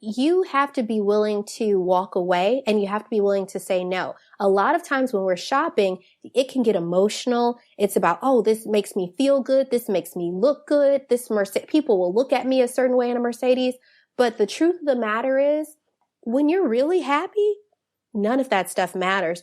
you have to be willing to walk away and you have to be willing to say no. A lot of times when we're shopping, it can get emotional. It's about, oh, this makes me feel good. This makes me look good. People will look at me a certain way in a Mercedes. But the truth of the matter is, when you're really happy, none of that stuff matters.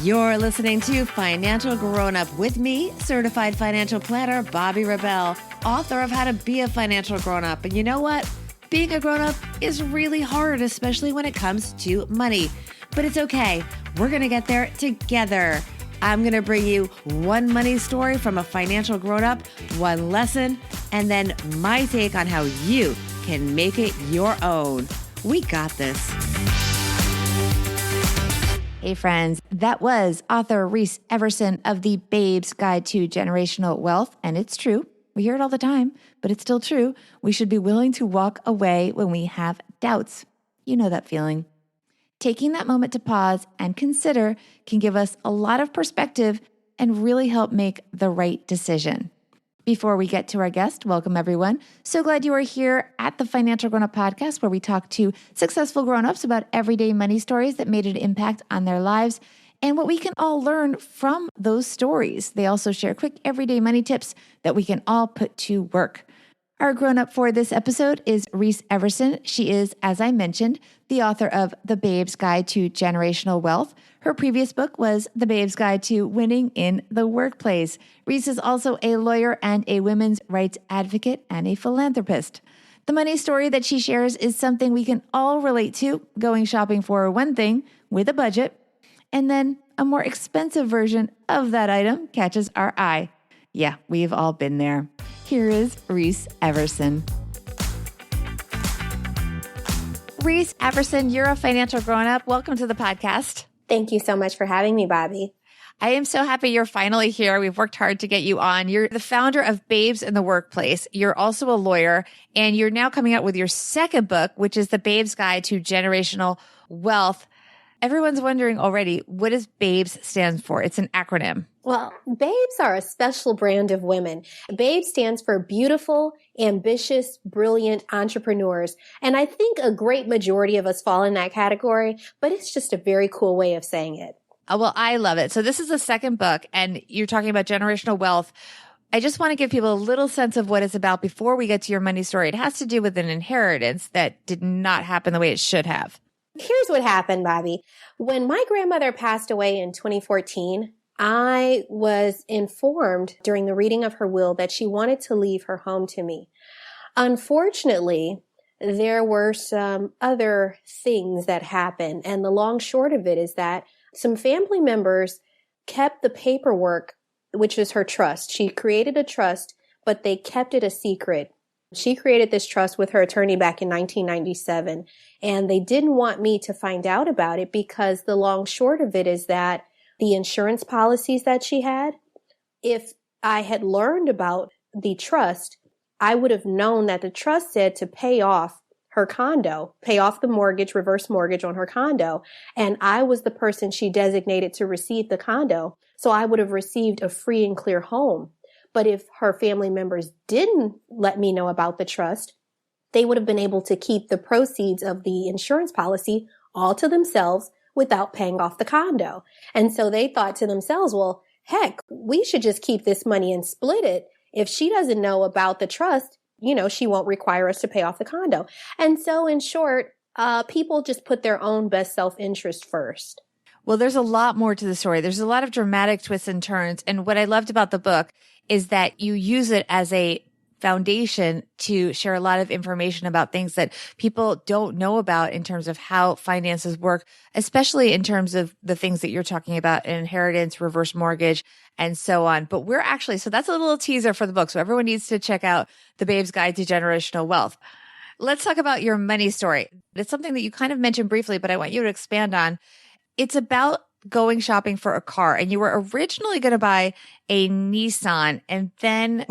You're listening to Financial Grown Up with me, certified financial planner Bobbi Rebell, author of How to Be a Financial Grown Up. And you know what? Being a grown up is really hard, especially when it comes to money. But it's okay. We're going to get there together. I'm going to bring you one money story from a financial grown up, one lesson, and then my take on how you can make it your own. We got this. Hey friends, that was author Reese Everson of The Babe's Guide to Generational Wealth. And it's true. We hear it all the time, but it's still true. We should be willing to walk away when we have doubts. You know that feeling. Taking that moment to pause and consider can give us a lot of perspective and really help make the right decision. Before we get to our guest, welcome everyone. So glad you are here at the Financial Grown Up Podcast, where we talk to successful grown-ups about everyday money stories that made an impact on their lives and what we can all learn from those stories. They also share quick everyday money tips that we can all put to work. Our grown-up for this episode is Reese Everson. She is, as I mentioned, the author of The Babe's Guide to Generational Wealth. Her previous book was The Babe's Guide to Winning in the Workplace. Reese is also a lawyer and a women's rights advocate and a philanthropist. The money story that she shares is something we can all relate to, going shopping for one thing with a budget, and then a more expensive version of that item catches our eye. Yeah, we've all been there. Here is Reese Everson. Reese Everson, you're a financial grown-up. Welcome to the podcast. Thank you so much for having me, Bobbi. I am so happy you're finally here. We've worked hard to get you on. You're the founder of Babes in the Workplace. You're also a lawyer, and you're now coming out with your second book, which is The Babe's Guide to Generational Wealth. Everyone's wondering already, what does Babes stand for? It's an acronym. Well, Babes are a special brand of women. Babe stands for beautiful, ambitious, brilliant entrepreneurs. And I think a great majority of us fall in that category, but it's just a very cool way of saying it. Oh, well, I love it. So this is the second book, and you're talking about generational wealth. I just want to give people a little sense of what it's about before we get to your money story. It has to do with an inheritance that did not happen the way it should have. Here's what happened, Bobbi. When my grandmother passed away in 2014, I was informed during the reading of her will that she wanted to leave her home to me. Unfortunately, there were some other things that happened, and the long short of it is that some family members kept the paperwork, which is her trust. She created a trust, but they kept it a secret. She created this trust with her attorney back in 1997, and they didn't want me to find out about it because the long short of it is that the insurance policies that she had, if I had learned about the trust, I would have known that the trust said to pay off her condo, pay off the mortgage, reverse mortgage on her condo, and I was the person she designated to receive the condo, so I would have received a free and clear home. But if her family members didn't let me know about the trust, they would have been able to keep the proceeds of the insurance policy all to themselves without paying off the condo. And so they thought to themselves, well, heck, we should just keep this money and split it. If she doesn't know about the trust, she won't require us to pay off the condo. And so in short, people just put their own best self-interest first. Well, there's a lot more to the story. There's a lot of dramatic twists and turns. And what I loved about the book is that you use it as a foundation to share a lot of information about things that people don't know about in terms of how finances work, especially in terms of the things that you're talking about, inheritance, reverse mortgage, and so on. But so that's a little teaser for the book. So everyone needs to check out The Babe's Guide to Generational Wealth. Let's talk about your money story. It's something that you kind of mentioned briefly, but I want you to expand on. It's about going shopping for a car, and you were originally going to buy a Nissan, and then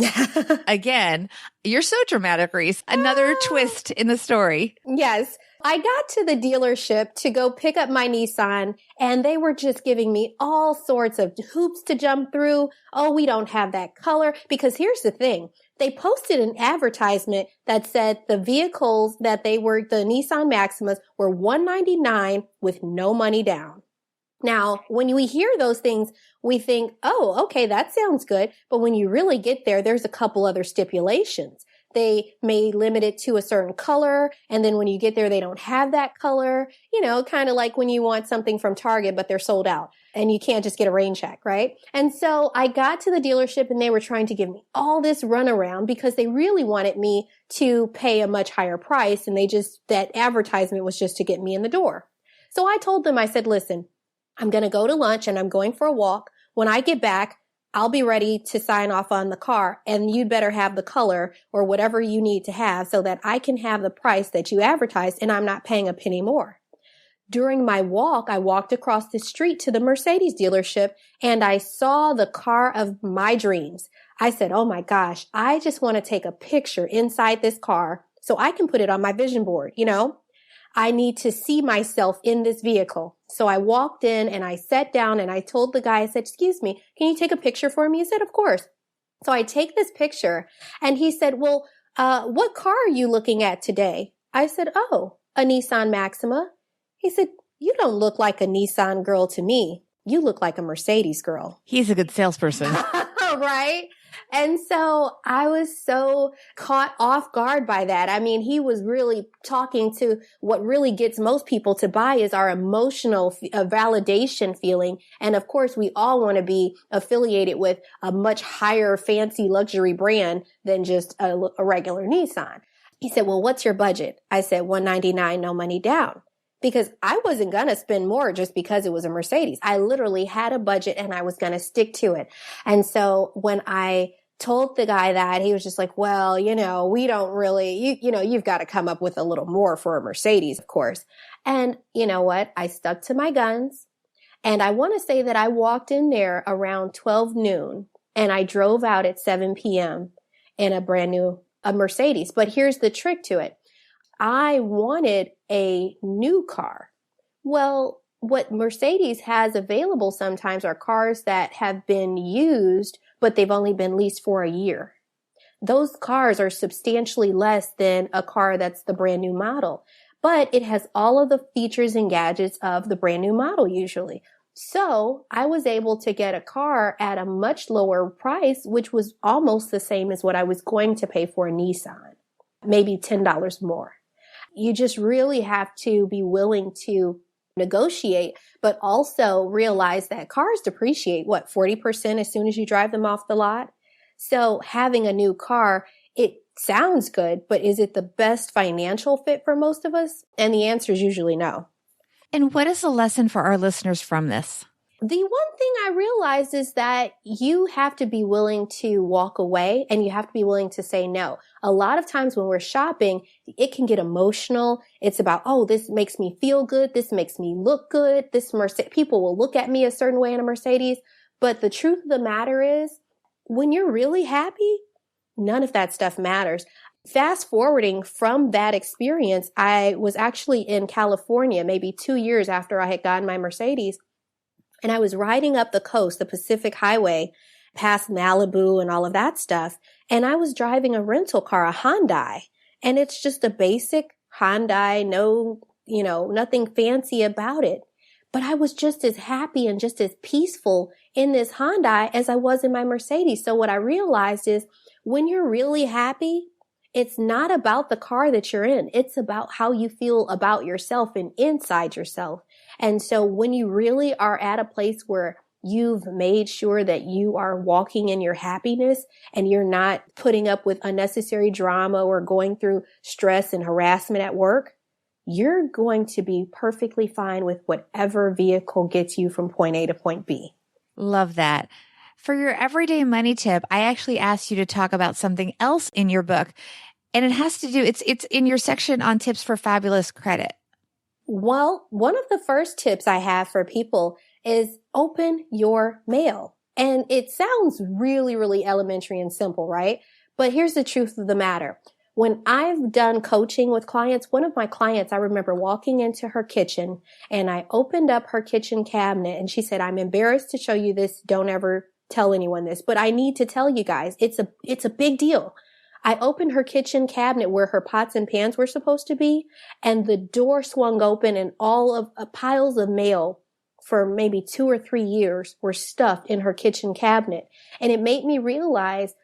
again, you're so dramatic, Reese, another twist in the story. Yes. I got to the dealership to go pick up my Nissan, and they were just giving me all sorts of hoops to jump through. Oh, we don't have that color. Because here's the thing. they posted an advertisement that said the vehicles that they were, the Nissan Maximas, were $199 with no money down. Now, when we hear those things, we think, oh, okay, that sounds good. But when you really get there, there's a couple other stipulations. They may limit it to a certain color. And then when you get there, they don't have that color, kind of like when you want something from Target, but they're sold out and you can't just get a rain check, right? And so I got to the dealership and they were trying to give me all this runaround because they really wanted me to pay a much higher price. And that advertisement was just to get me in the door. So I told them, I said, listen, I'm going to go to lunch and I'm going for a walk. When I get back, I'll be ready to sign off on the car and you'd better have the color or whatever you need to have so that I can have the price that you advertised and I'm not paying a penny more. During my walk, I walked across the street to the Mercedes dealership and I saw the car of my dreams. I said, oh my gosh, I just want to take a picture inside this car so I can put it on my vision board, I need to see myself in this vehicle. So I walked in and I sat down and I told the guy, I said, excuse me, can you take a picture for me? He said, of course. So I take this picture and he said, well, what car are you looking at today? I said, oh, a Nissan Maxima. He said, you don't look like a Nissan girl to me. You look like a Mercedes girl. He's a good salesperson. Right? And so I was so caught off guard by that. I mean, he was really talking to what really gets most people to buy is our emotional validation feeling. And of course, we all want to be affiliated with a much higher fancy luxury brand than just a regular Nissan. He said, well, what's your budget? I said, $199, no money down. Because I wasn't going to spend more just because it was a Mercedes. I literally had a budget and I was going to stick to it. And so when I told the guy that, he was just like, well, we don't really, you've got to come up with a little more for a Mercedes, of course. And you know what? I stuck to my guns. And I want to say that I walked in there around 12 noon and I drove out at 7 p.m. in a Mercedes. But here's the trick to it. I wanted a new car. Well, what Mercedes has available sometimes are cars that have been used, but they've only been leased for a year. Those cars are substantially less than a car that's the brand new model, but it has all of the features and gadgets of the brand new model usually. So I was able to get a car at a much lower price, which was almost the same as what I was going to pay for a Nissan, maybe $10 more. You just really have to be willing to negotiate, but also realize that cars depreciate, 40% as soon as you drive them off the lot? So having a new car, it sounds good, but is it the best financial fit for most of us? And the answer is usually no. And what is the lesson for our listeners from this? The one thing I realized is that you have to be willing to walk away and you have to be willing to say no. A lot of times when we're shopping, it can get emotional. It's about, oh, this makes me feel good. This makes me look good. People will look at me a certain way in a Mercedes. But the truth of the matter is, when you're really happy, none of that stuff matters. Fast forwarding from that experience, I was actually in California maybe 2 years after I had gotten my Mercedes. And I was riding up the coast, the Pacific Highway, past Malibu and all of that stuff. And I was driving a rental car, a Hyundai. And it's just a basic Hyundai, nothing fancy about it. But I was just as happy and just as peaceful in this Hyundai as I was in my Mercedes. So what I realized is when you're really happy, it's not about the car that you're in. It's about how you feel about yourself and inside yourself. And so when you really are at a place where you've made sure that you are walking in your happiness and you're not putting up with unnecessary drama or going through stress and harassment at work, you're going to be perfectly fine with whatever vehicle gets you from point A to point B. Love that. For your everyday money tip, I actually asked you to talk about something else in your book, and it has to do, it's in your section on tips for fabulous credit. Well, one of the first tips I have for people is open your mail. And it sounds really, really elementary and simple, right? But here's the truth of the matter. When I've done coaching with clients, one of my clients, I remember walking into her kitchen and I opened up her kitchen cabinet and she said, I'm embarrassed to show you this. Don't ever tell anyone this, but I need to tell you guys, it's a big deal. I opened her kitchen cabinet where her pots and pans were supposed to be, and the door swung open and all of piles of mail for maybe 2 or 3 years were stuffed in her kitchen cabinet. And it made me realize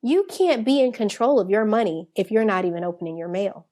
you can't be in control of your money if you're not even opening your mail.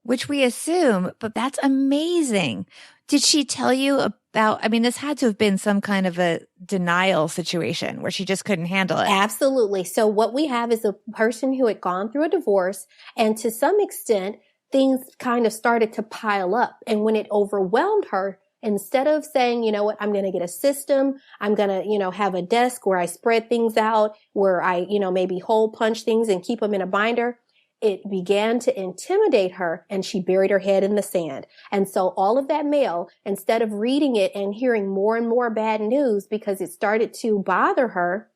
Which we assume, but that's amazing. Did she tell you about, I mean, this had to have been some kind of a denial situation where she just couldn't handle it. Absolutely. So what we have is a person who had gone through a divorce, and to some extent, things kind of started to pile up. And when it overwhelmed her, instead of saying, you know what, I'm going to get a system, I'm going to, have a desk where I spread things out, where I, maybe hole punch things and keep them in a binder, it began to intimidate her, and she buried her head in the sand. And so all of that mail, instead of reading it and hearing more and more bad news because it started to bother her,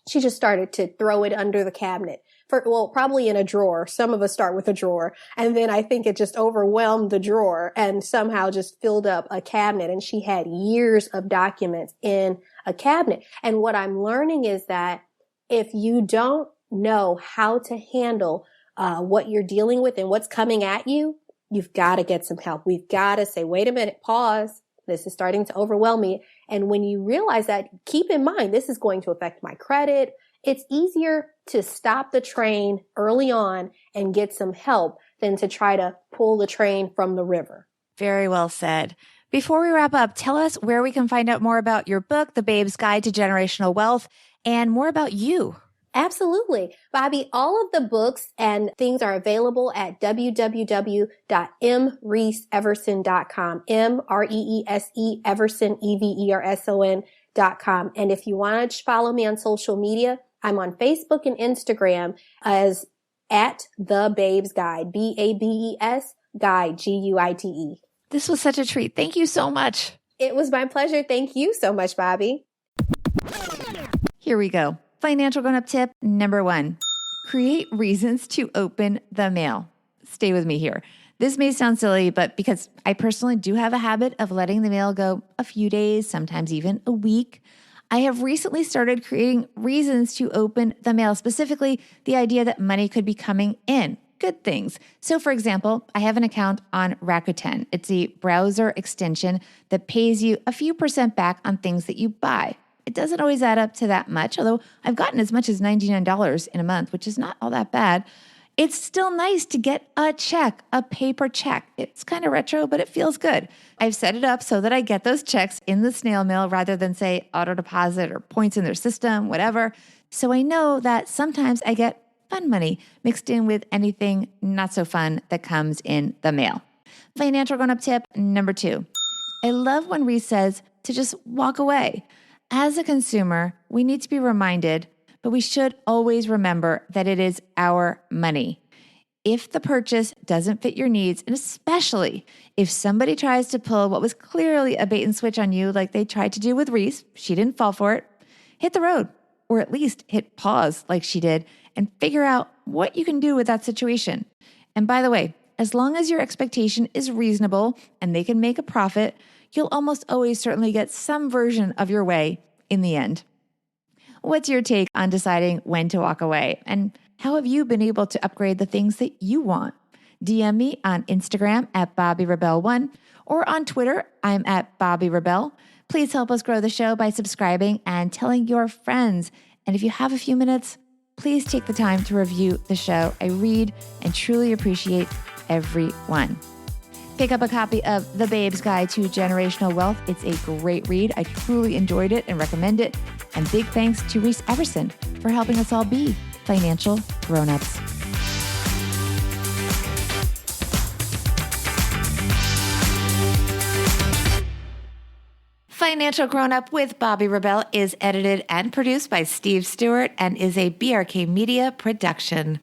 she just started to throw it under the cabinet. Probably in a drawer. Some of us start with a drawer. And then I think it just overwhelmed the drawer and somehow just filled up a cabinet. And she had years of documents in a cabinet. And what I'm learning is that if you don't know how to handle what you're dealing with and what's coming at you, you've got to get some help. We've got to say, wait a minute, pause. This is starting to overwhelm me. And when you realize that, keep in mind, this is going to affect my credit. It's easier to stop the train early on and get some help than to try to pull the train from the river. Very well said. Before we wrap up, tell us where we can find out more about your book, The Babe's Guide to Generational Wealth, and more about you. Absolutely. Bobby, all of the books and things are available at www.mreeseeverson.com, M-R-E-E-S-E, Everson, E-V-E-R-S-O-N.com. And if you want to follow me on social media, I'm on Facebook and Instagram as at The Babes Guide, B-A-B-E-S, Guide, G-U-I-D-E. This was such a treat. Thank you so much. It was my pleasure. Thank you so much, Bobby. Here we go. Financial grown-up tip number 1, create reasons to open the mail. Stay with me here. This may sound silly, but because I personally do have a habit of letting the mail go a few days, sometimes even a week, I have recently started creating reasons to open the mail, specifically the idea that money could be coming in, good things. So for example, I have an account on Rakuten. It's a browser extension that pays you a few % back on things that you buy. It doesn't always add up to that much, although I've gotten as much as $99 in a month, which is not all that bad. It's still nice to get a check, a paper check. It's kind of retro, but it feels good. I've set it up so that I get those checks in the snail mail rather than, say, auto deposit or points in their system, whatever. So I know that sometimes I get fun money mixed in with anything not so fun that comes in the mail. Financial grown-up tip number 2. I love when Reese says to just walk away. As a consumer, we need to be reminded, but we should always remember that it is our money. If the purchase doesn't fit your needs, and especially if somebody tries to pull what was clearly a bait and switch on you like they tried to do with Reese, she didn't fall for it, hit the road, or at least hit pause like she did, and figure out what you can do with that situation. And by the way, as long as your expectation is reasonable and they can make a profit, you'll almost always certainly get some version of your way in the end. What's your take on deciding when to walk away? And how have you been able to upgrade the things that you want? DM me on Instagram at BobbyRebel1 or on Twitter, I'm at BobbyRebel. Please help us grow the show by subscribing and telling your friends. And if you have a few minutes, please take the time to review the show. I read and truly appreciate everyone. Pick up a copy of The Babe's Guide to Generational Wealth. It's a great read. I truly enjoyed it and recommend it. And big thanks to Reese Everson for helping us all be financial grown-ups. Financial Grown Up with Bobby Rebel is edited and produced by Steve Stewart and is a BRK Media production.